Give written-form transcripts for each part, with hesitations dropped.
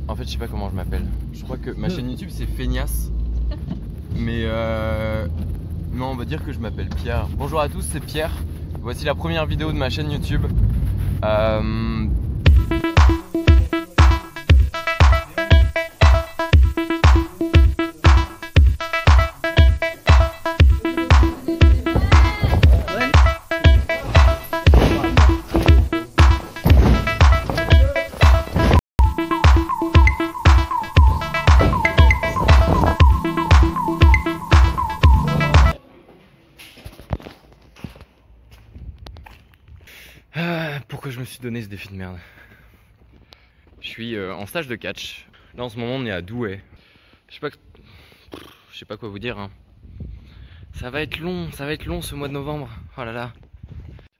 En fait, je sais pas comment je m'appelle. Je crois que ma chaîne YouTube c'est Feignasse. Mais non, on va dire que je m'appelle Pierre. Bonjour à tous, c'est Pierre. Voici la première vidéo de ma chaîne YouTube. Pourquoi je me suis donné ce défi de merde? Je suis en stage de catch. Là en ce moment on est à Douai. Je sais pas quoi vous dire hein. Ça va être long ce mois de novembre. Oh là là.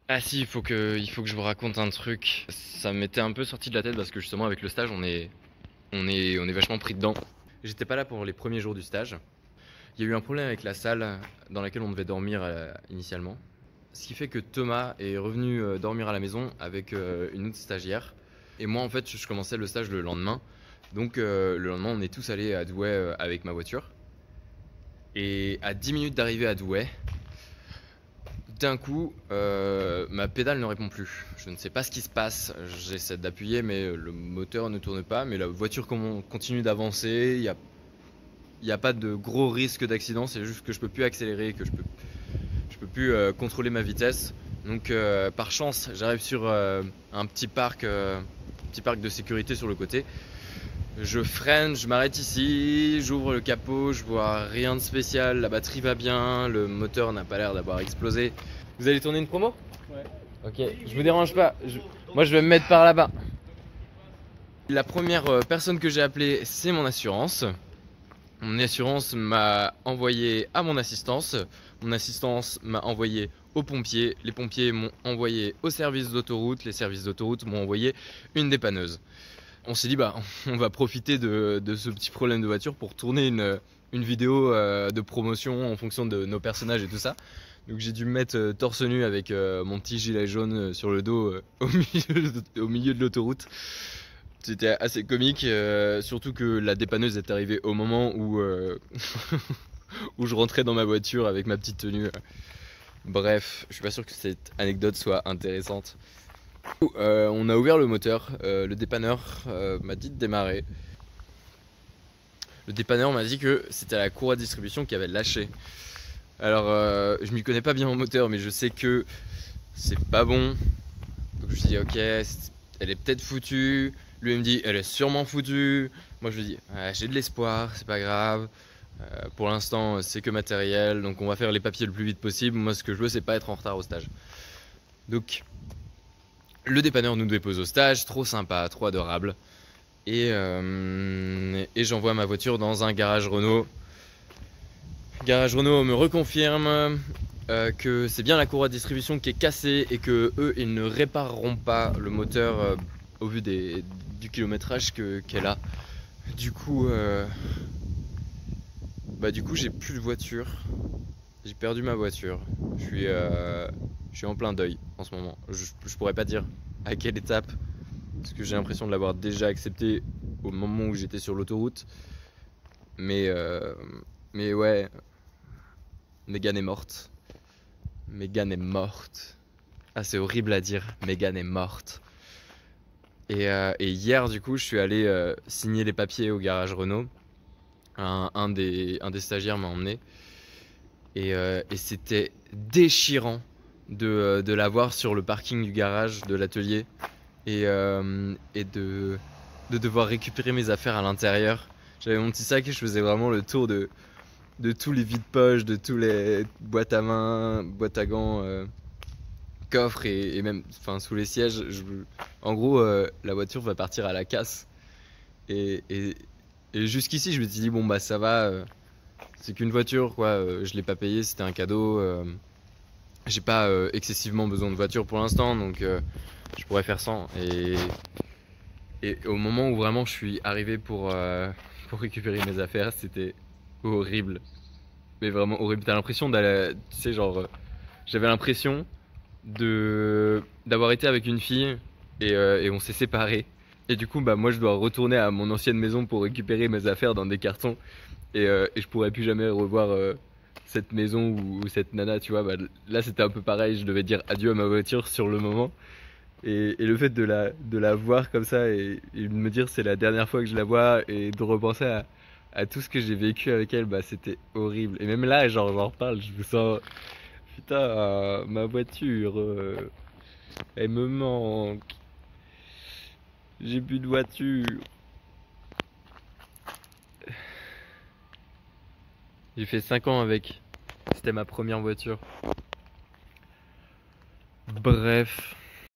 Ah si, il faut que je vous raconte un truc. Ça m'était un peu sorti de la tête parce que justement avec le stage on est vachement pris dedans. J'étais pas là pour les premiers jours du stage. Il y a eu un problème avec la salle dans laquelle on devait dormir initialement. Ce qui fait que Thomas est revenu dormir à la maison avec une autre stagiaire. Et moi en fait je commençais le stage le lendemain. Donc le lendemain on est tous allés à Douai avec ma voiture. Et à 10 minutes d'arriver à Douai, d'un coup ma pédale ne répond plus. Je ne sais pas ce qui se passe, j'essaie d'appuyer mais le moteur ne tourne pas. Mais la voiture continue d'avancer, il n'y a pas de gros risque d'accident. C'est juste que je peux plus accélérer, que je peux plus contrôler ma vitesse. Donc par chance j'arrive sur un petit parc de sécurité sur le côté. Je freine, je m'arrête ici, j'ouvre le capot, je vois rien de spécial, la batterie va bien, le moteur n'a pas l'air d'avoir explosé. Vous allez tourner une promo? Ouais. Ok, je vous dérange pas, moi je vais me mettre par là-bas. La première personne que j'ai appelée c'est mon assurance. Mon assurance m'a envoyé à mon assistance m'a envoyé aux pompiers, les pompiers m'ont envoyé au service d'autoroute, les services d'autoroute m'ont envoyé une dépanneuse. On s'est dit bah on va profiter de ce petit problème de voiture pour tourner une vidéo de promotion en fonction de nos personnages et tout ça. Donc j'ai dû me mettre torse nu avec mon petit gilet jaune sur le dos au milieu de l'autoroute. C'était assez comique, surtout que la dépanneuse est arrivée au moment où, où je rentrais dans ma voiture avec ma petite tenue. Bref, je suis pas sûr que cette anecdote soit intéressante. On a ouvert le moteur, le dépanneur m'a dit de démarrer. Le dépanneur m'a dit que c'était la courroie de distribution qui avait lâché. Alors je m'y connais pas bien en moteur mais je sais que c'est pas bon. Donc je me dis ok, elle est peut-être foutue. Lui il me dit elle est sûrement foutue. Moi je lui dis j'ai de l'espoir, c'est pas grave. Pour l'instant c'est que matériel, donc on va faire les papiers le plus vite possible. Moi ce que je veux c'est pas être en retard au stage. Donc le dépanneur nous dépose au stage, trop sympa, trop adorable. Et j'envoie ma voiture dans un garage Renault. Garage Renault me reconfirme que c'est bien la courroie de distribution qui est cassée et que eux ils ne répareront pas le moteur au vu du kilométrage qu'elle a. Du coup j'ai plus de voiture. J'ai perdu ma voiture. Je suis en plein deuil en ce moment. Je pourrais pas dire à quelle étape parce que j'ai l'impression de l'avoir déjà accepté au moment où j'étais sur l'autoroute. Mais ouais, Mégane est morte. Mégane est morte. Ah c'est horrible à dire, Mégane est morte. Et hier du coup je suis allé signer les papiers au garage Renault. Un des stagiaires m'a emmené. Et c'était déchirant de la voir sur le parking du garage de l'atelier. Et de devoir récupérer mes affaires à l'intérieur. J'avais mon petit sac et je faisais vraiment le tour de tous les vides-poches, de tous les boîtes à main, boîtes à gants, coffres et même sous les sièges. En gros, la voiture va partir à la casse. Et jusqu'ici, je me suis dit, bon bah ça va, c'est qu'une voiture quoi, je l'ai pas payée, c'était un cadeau. J'ai pas excessivement besoin de voiture pour l'instant, donc je pourrais faire sans. Et au moment où vraiment je suis arrivé pour récupérer mes affaires, c'était horrible. Mais vraiment horrible. T'as l'impression d'aller, tu sais, genre, j'avais l'impression d'avoir été avec une fille et on s'est séparés. Et du coup, bah moi je dois retourner à mon ancienne maison pour récupérer mes affaires dans des cartons. Et je pourrais plus jamais revoir cette maison ou cette nana, tu vois. Bah, là c'était un peu pareil, je devais dire adieu à ma voiture sur le moment. Et le fait de la voir comme ça et de me dire c'est la dernière fois que je la vois et de repenser à tout ce que j'ai vécu avec elle, bah c'était horrible. Et même là, genre j'en reparle, je me sens, putain, ma voiture, elle me manque. J'ai plus de voiture. J'ai fait 5 ans avec. C'était ma première voiture. Bref.